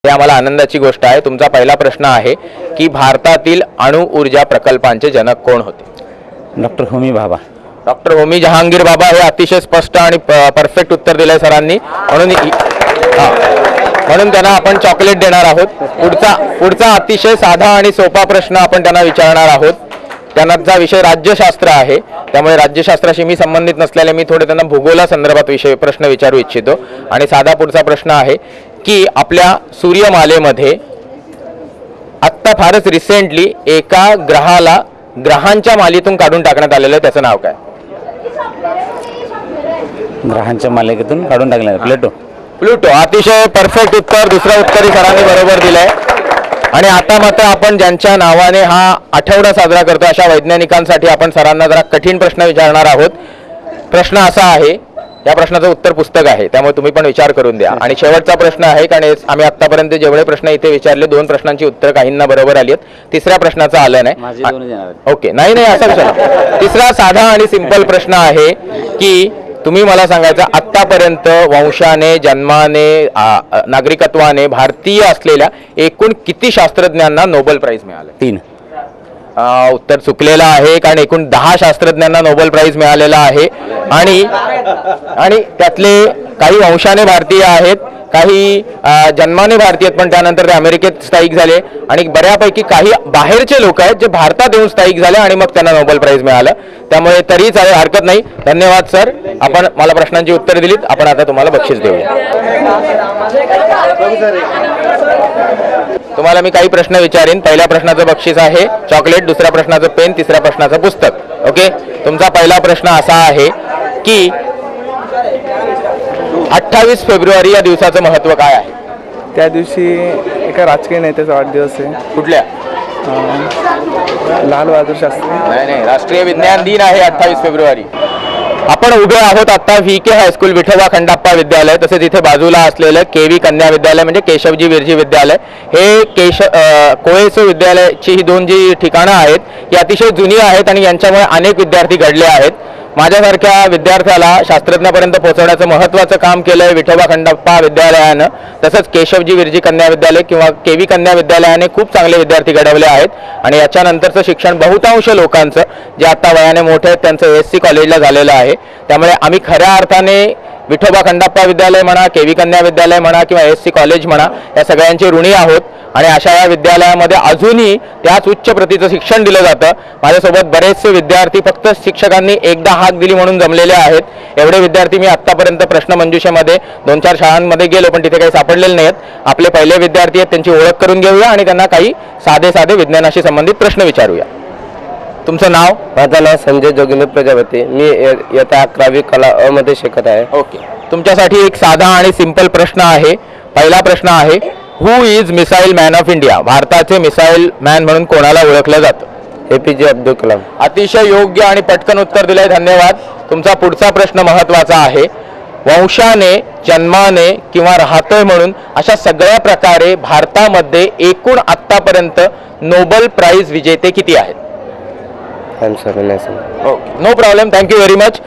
हे आम्हाला आनंदाची गोष्ट आहे। तुमचा पहिला प्रश्न आहे की भारतातील अणु ऊर्जा प्रकल्पांचे जनक कोण होते? डॉक्टर होमी भाभा। डॉक्टर होमी जहांगीर भाभा हे अतिशय स्पष्ट आणि परफेक्ट उत्तर दिलंय सरांनी, म्हणून त्यांना आपण चॉकलेट देणार आहोत। पुढचा अतिशय साधा आणि सोपा प्रश्न आपण त्यांना विचारणार आहोत। त्यांचा विषय राज्यशास्त्र आहे, त्यामुळे राज्यशास्त्राशी मी संबंधित नसल्याने मी थोडे त्यांना भूगोला संदर्भात प्रश्न विचारू इच्छितो। आणि साधा पुढचा प्रश्न आहे की आपल्या सूर्यमालेमध्ये आत्ता फारच रिसेंटली एका ग्रहाला ग्रहांच्या मालेतून काढून टाकण्यात आलेलं आहे, त्याचं नाव काय? ग्रहांच्या मालिकेतून काढून टाकले प्लेटो। प्लुटो, अतिशय परफेक्ट उत्तर। दुसरं उत्तरही सरांनी बरोबर दिलंय। आणि आता मात्र आपण ज्यांच्या नावाने हा आठवडा साजरा करतो अशा वैज्ञानिकांसाठी आपण सरांना जरा कठीण प्रश्न विचारणार आहोत। प्रश्न असा आहे, या प्रश्नाचं उत्तर पुस्तक आहे, त्यामुळे तुम्ही पण विचार करून द्या। आणि शेवटचा प्रश्न आहे, कारण आम्ही आतापर्यंत जेवढे प्रश्न इथे विचारले 2 प्रश्नांची उत्तर काहींना बरोबर आली आहेत, तिसऱ्या प्रश्नाचं आलं नाही। ओके, नाही असं कशाला। तिसरा साधा आणि सिंपल प्रश्न आहे की तुम्ही मला सांगायचं आतापर्यंत वंशाने, जन्माने, नागरिकत्वाने भारतीय असलेल्या एकूण किती शास्त्रज्ञांना नोबेल प्राइज मिळाले? 3। उत्तर चुकलेलं आहे, कारण एकूण 10 शास्त्रज्ञांना नोबेल प्राइज मिळालेला आहे। आणि त्यातले काही वंशाने भारतीय आहेत, काही जन्माने भारतीय आहेत, पण त्यानंतर ते अमेरिकेत स्थायिक झाले। आणि बऱ्यापैकी काही बाहेरचे लोक आहेत जे भारतात येऊन स्थायिक झाले आणि मग त्यांना नोबेल प्राइज मिळालं। त्यामुळे तरी चालेल, हरकत नाही। धन्यवाद सर, आपण मला प्रश्नांची उत्तरे दिलीत। आपण आता तुम्हाला बक्षीस देऊया। तुम्हाला मी काही प्रश्न विचारेन। पहिल्या प्रश्नाचं बक्षीस आहे चॉकलेट, दुसऱ्या प्रश्नाचं पेन, तिसऱ्या प्रश्नाचं पुस्तक। ओके, तुमचा पहिला प्रश्न असा आहे की 28 फेब्रुवारी या दिवसाचं महत्त्व काय आहे? त्या दिवशी एका राजकीय नेत्याचा वाढदिवस आहे। कुठल्या? लाल बहादूर शास्त्री। नाही, राष्ट्रीय विज्ञान दिन आहे 28 फेब्रुवारी। आपण उभे आहोत आता VK हायस्कूल विठोबा खंडाप्पा विद्यालय, तसेच इथे बाजूला असलेलं KV कन्या विद्यालय म्हणजे केशवजी विरजी विद्यालय। हे कोळेसू विद्यालयाची ही 2 जी ठिकाणं आहेत ही अतिशय जुनी आहेत आणि यांच्यामुळे अनेक विद्यार्थी घडले आहेत। माझ्यासारख्या विद्यार्थ्याला शास्त्रज्ञापर्यंत पोहोचवण्याचं महत्त्वाचं काम केलं आहे विठोबा खंडाप्पा विद्यालयानं, तसंच केशवजी विरजी कन्या विद्यालय किंवा KV कन्या विद्यालयाने खूप चांगले विद्यार्थी घडवले आहेत। आणि याच्यानंतरचं शिक्षण बहुतांश लोकांचं जे आता वयाने मोठे आहेत त्यांचं SC कॉलेजला झालेलं आहे। त्यामुळे आम्ही खऱ्या अर्थाने विठोबा खंडाप्पा विद्यालय म्हणा, KV कन्या विद्यालय म्हणा किंवा SC कॉलेज म्हणा, या सगळ्यांचे ऋणी आहोत। आणि अशा या विद्यालयामध्ये अजूनही त्याच उच्च प्रतीचं शिक्षण दिलं जातं। माझ्यासोबत बरेचसे विद्यार्थी फक्त शिक्षकांनी एकदा हाक दिली म्हणून जमलेले आहेत। एवढे विद्यार्थी मी आत्तापर्यंत प्रश्नमंजुषेमध्ये 2-4 शाळांमध्ये गेलो, पण तिथे काही सापडलेले नाहीत। आपले पहिले विद्यार्थी आहेत, त्यांची ओळख करून घेऊया आणि त्यांना काही साधे विज्ञानाशी संबंधित प्रश्न विचारूया। तुमचं नाव? माझं नाव संजय जोगिंद्र प्रजापती। मी इयत्ता 11वी कला अ मध्ये शिकत आहे। ओके, तुमच्यासाठी एक साधा आणि सिंपल प्रश्न आहे। पहिला प्रश्न आहे, who is missile man of India? भारताचे मिसाईल मॅन म्हणून कोणाला ओळखलं जातं? APJ अब्दुल कलाम। अतिशय योग्य आणि पटकन उत्तर दिलंय, धन्यवाद। तुमचा पुढचा प्रश्न महत्त्वाचा आहे। वंशाने, जन्माने किंवा राहतोय म्हणून अशा सगळ्या प्रकारे भारतामध्ये एकूण आत्तापर्यंत नोबेल प्राइज विजेते किती आहेत? Okay, no problem, thank you very much.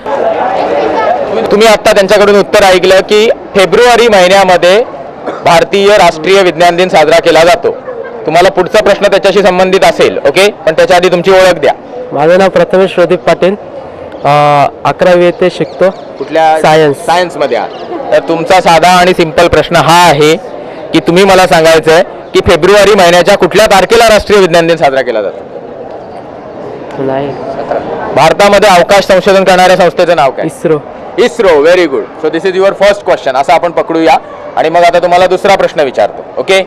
तुम्ही आता त्यांच्याकडून उत्तर ऐकलं की फेब्रुवारी महिन्यामध्ये भारतीय राष्ट्रीय विज्ञान दिन साजरा केला जातो। तुम्हाला पुढचा प्रश्न त्याच्याशी संबंधित असेल, ओके, पण त्याच्या आधी तुमची ओळख द्या। माझं नाव प्रथमेश प्रदीप पाटील, 11वी येथे शिकतो। कुठल्या? सायन्स मध्ये आहात। तर तुमचा साधा आणि सिंपल प्रश्न हा आहे की तुम्ही मला सांगायचं आहे की फेब्रुवारी महिन्याच्या कुठल्या तारखेला राष्ट्रीय विज्ञान दिन साजरा केला जातो? नाही, भारतामध्ये अवकाश संशोधन करणाऱ्या संस्थेचं नाव काय? ISRO. Very good. So this is your first question, असं आपण पकडूया। आणि मग आता तुम्हाला दुसरा प्रश्न विचारतो। ओके,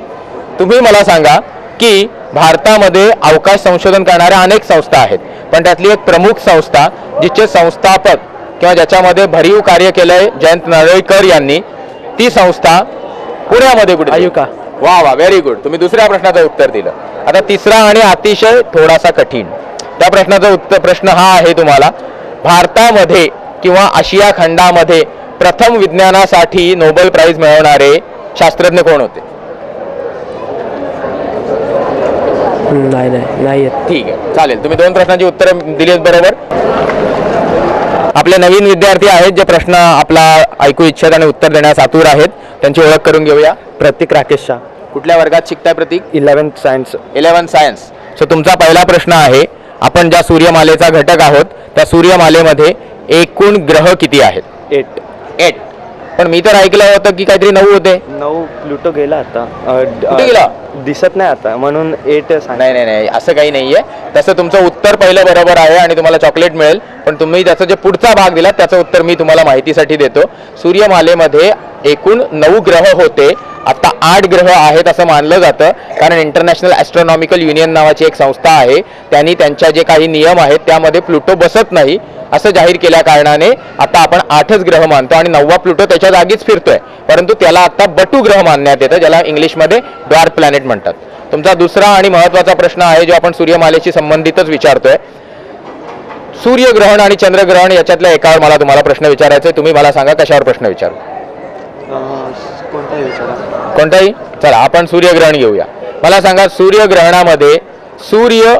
तुम्ही मला सांगा की भारतामध्ये अवकाश संशोधन करणाऱ्या अनेक संस्था आहेत, पण त्यातली एक प्रमुख संस्था जिचे संस्थापक किंवा ज्याच्यामध्ये भरीव कार्य केलंय जयंत नारळीकर यांनी, ती संस्था पुण्यामध्ये कुठे? आयुका। वा, व्हेरी गुड। तुम्ही दुसऱ्या प्रश्नाचं उत्तर दिलं। आता तिसरा आणि अतिशय थोडासा कठीण त्या प्रश्नाचा प्रश्न हा आहे तुम्हाला, भारतामध्ये किंवा आशिया खंडामध्ये प्रथम विज्ञानासाठी नोबेल प्राइज मिळवणारे शास्त्रज्ञ कोण होते? नाही। ठीक आहे, चालेल। तुम्ही 2 प्रश्नांची उत्तरं दिलीत बरोबर। आपले नवीन विद्यार्थी आहेत जे प्रश्न आपला ऐकू इच्छित आणि उत्तर देण्यास आतुर आहेत, त्यांची ओळख करून घेऊया। प्रतीक राकेश शाह। कुठल्या वर्गात शिकताय प्रतीक? 11th science. 11 सायन्स. सो तुमचा पहिला प्रश्न आहे, आपण ज्या सूर्यमालेचा घटक आहोत त्या सूर्यमालेमध्ये एकूण ग्रह किती आहेत? 8. पण मी तर ऐकलं होतं की काहीतरी 9 होते. 9 प्लुटो गेला आता. कुठे गेला? दिसत नाही आता, म्हणून 8 नाही, असं काही नाहीये. तसं तुमचं उत्तर पहिलं बरोबर आहे आणि तुम्हाला चॉकलेट मिळेल, पण तुम्ही त्याचा जे पुढचा भाग दिला त्याचं उत्तर मी तुम्हाला माहितीसाठी देतो. सूर्यमालेमध्ये एकूण 9 ग्रह होते, आता 8 ग्रह आहेत असं मानलं जातं, कारण इंटरनॅशनल ॲस्ट्रॉनॉमिकल युनियन नावाची एक संस्था आहे, त्यांनी त्यांच्या जे काही नियम आहेत त्यामध्ये प्लुटो बसत नाही असं जाहीर केल्या कारणाने आता आपण 8च ग्रह मानतो आणि 9वा प्लुटो त्याच्या जागीच फिरतोय, परंतु त्याला आता बटू ग्रह मानण्यात येतं, ज्याला इंग्लिशमध्ये ड्वार्फ प्लॅनेट म्हणतात. तुमचा दुसरा आणि महत्त्वाचा प्रश्न आहे जो आपण सूर्यमालेशी संबंधितच विचारतोय. सूर्यग्रहण आणि चंद्रग्रहण याच्यातल्या एकावर मला तुम्हाला प्रश्न विचारायचा आहे. तुम्ही मला सांगा कशावर प्रश्न विचारू? कोणताही. चला आपण सूर्यग्रहण घेऊया. मला सांगा, सूर्यग्रहणामध्ये सूर्य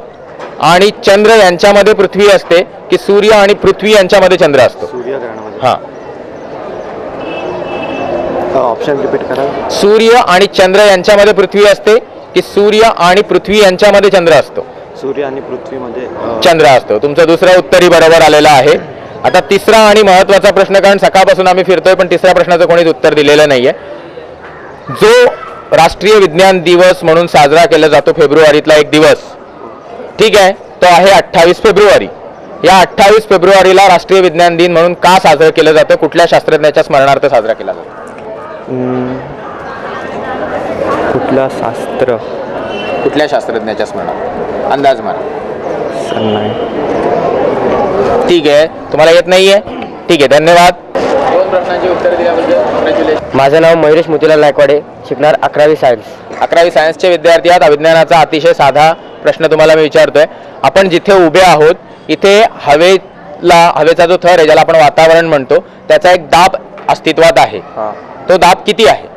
आणि चंद्र यांच्यामध्ये पृथ्वी असते की सूर्य आणि पृथ्वी यांच्यामध्ये चंद्र असतो? सूर्यग्रहणामध्ये. हां, ऑप्शन रिपीट करा. सूर्य आणि चंद्र यांच्यामध्ये पृथ्वी असते की सूर्य आणि पृथ्वी यांच्यामध्ये चंद्र असतो? सूर्य आणि पृथ्वीमध्ये चंद्र असतो. तुमचं दुसरं उत्तरही बरोबर आलेलं आहे. आता तिसरा आणि महत्त्वाचा प्रश्न, कारण सकाळपासून आम्ही फिरतोय पण तिसऱ्या प्रश्नाचं कोणीच उत्तर दिलेलं नाहीये. जो राष्ट्रीय विज्ञान दिवस म्हणून साजरा केला जातो फेब्रुवारीतला एक दिवस, ठीक आहे, तो आहे 28 फेब्रुवारी. या 28 फेब्रुवारीला राष्ट्रीय विज्ञान दिन म्हणून का साजरं केलं जातं? कुठल्या शास्त्रज्ञाच्या स्मरणार्थ साजरा केला जातो? कुठला शास्त्र? कुठल्या शास्त्रज्ञाच्या स्मरणार्थ? अंदाज मारा. ठीक आहे, तुम्हाला येत नाहीये? ठीक आहे, धन्यवाद. 2 प्रश्नांची उत्तर दिल्याबद्दल कॉंग्रॅच्युलेशन. माझं नाव मयुरेश मोतीलाल नायकवाडे, शिकणार 11वी सायन्स. 11वी सायन्सचे विद्यार्थी आहात. विज्ञानाचा अतिशय साधा प्रश्न तुम्हाला मी विचारतोय. आपण जिथे उभे आहोत इथे हवेचा जो थर आहे, ज्याला आपण वातावरण म्हणतो, त्याचा एक दाब अस्तित्वात आहे. तो दाब किती आहे?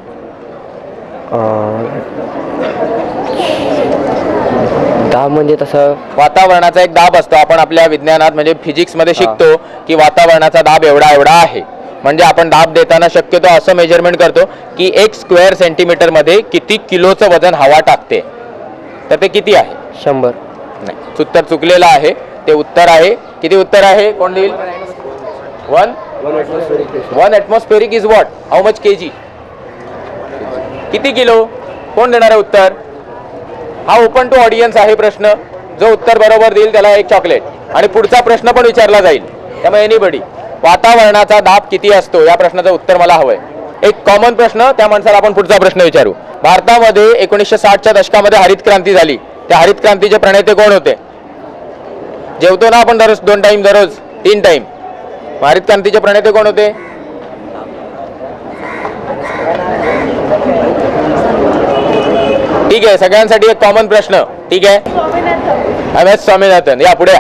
दाब म्हणजे तसं वातावरणाचा एक दाब असतो. आपण आपल्या विज्ञानात म्हणजे फिजिक्समध्ये शिकतो की वातावरणाचा दाब एवढा एवढा आहे. म्हणजे आपण दाब देताना शक्यतो असं मेजरमेंट करतो की 1 स्क्वेअर सेंटीमीटरमध्ये किती किलोचं वजन हवा टाकते. तर ते किती आहे? 100. नाही, उत्तर चुकलेलं आहे. ते उत्तर आहे, किती उत्तर आहे? कोण देईल? 1 atmospheric is what? How much KG? किती किलो? कोण देणार आहे उत्तर? हा ओपन टू ऑडियन्स आहे प्रश्न. जो उत्तर बरोबर देईल त्याला एक चॉकलेट, आणि पुढचा प्रश्न पण विचारला जाईल. त्यामुळे एनीबडी, वातावरणाचा दाब किती असतो या प्रश्नाचं उत्तर मला हवंय. एक कॉमन प्रश्न, त्या माणसाला आपण पुढचा प्रश्न विचारू. भारतामध्ये 1960च्या दशकामध्ये हरित क्रांती झाली. त्या हरित क्रांतीचे प्रणेते कोण होते? जेवतो ना आपण दररोज 2 टाइम, दररोज 3 टाइम. हरित क्रांतीचे प्रणेते कोण होते? ठीक आहे, सगळ्यांसाठी एक कॉमन प्रश्न. ठीक आहे, MS स्वामीनाथन. या पुढे.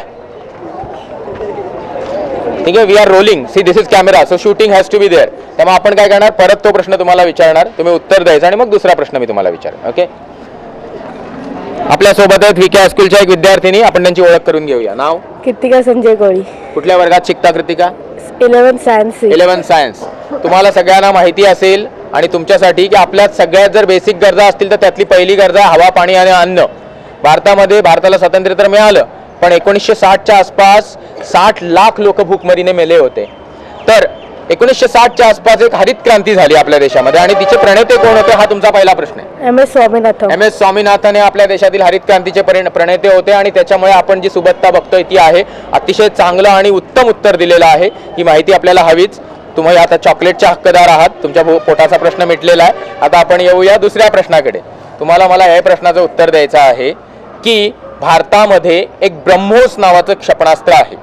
ठीक आहे, we are rolling. See this is camera, so shooting has to be there. त्यामुळे आपण काय करणार, परत तो प्रश्न तुम्हाला विचारणार, तुम्ही उत्तर द्यायचं आणि मग दुसरा प्रश्न मी तुम्हाला विचारेन. ओके. आपल्या सोबत आहेत VK हायस्कूलच्या एक विद्यार्थिनी. आपण त्यांची ओळख करून घेऊया. नाव? कृतिका संजय कोळी. कुठल्या वर्गात शिकता कृतिका? 11th science. 11 सायन्स. तुम्हाला सगळ्यांना माहिती असेल आणि तुमच्यासाठी की आपल्यात सगळ्यात जर बेसिक गरजा असतील तर त्यातली पहिली गरज आहे हवा, पाणी आणि अन्न. भारताला स्वातंत्र्य तर मिळालं, पण 1960च्या आसपास 60 लाख लोक भूकमरीने मेले होते. तर 1960च्या आसपास एक हरित क्रांती झाली आपल्या देशामध्ये, आणि तिचे प्रणेते कोण होते हा तुमचा पहिला प्रश्न आहे. MS स्वामीनाथन. MS स्वामीनाथन हे आपल्या देशातील हरित क्रांतीचे प्रणेते होते, आणि त्याच्यामुळे आपण जी सुबत्ता बघतोय ती आहे. अतिशय चांगलं आणि उत्तम उत्तर दिलेलं आहे. ही माहिती आपल्याला हवीच. तुम्ही आता चॉकलेटच्या हक्कदार आहात. तुमच्या पोटाचा प्रश्न मिटलेला आहे. आता आपण येऊया दुसऱ्या प्रश्नाकडे. तुम्हाला मला या प्रश्नाचं उत्तर द्यायचं आहे की भारतामध्ये एक ब्रह्मोस नावाचं क्षेपणास्त्र आहे.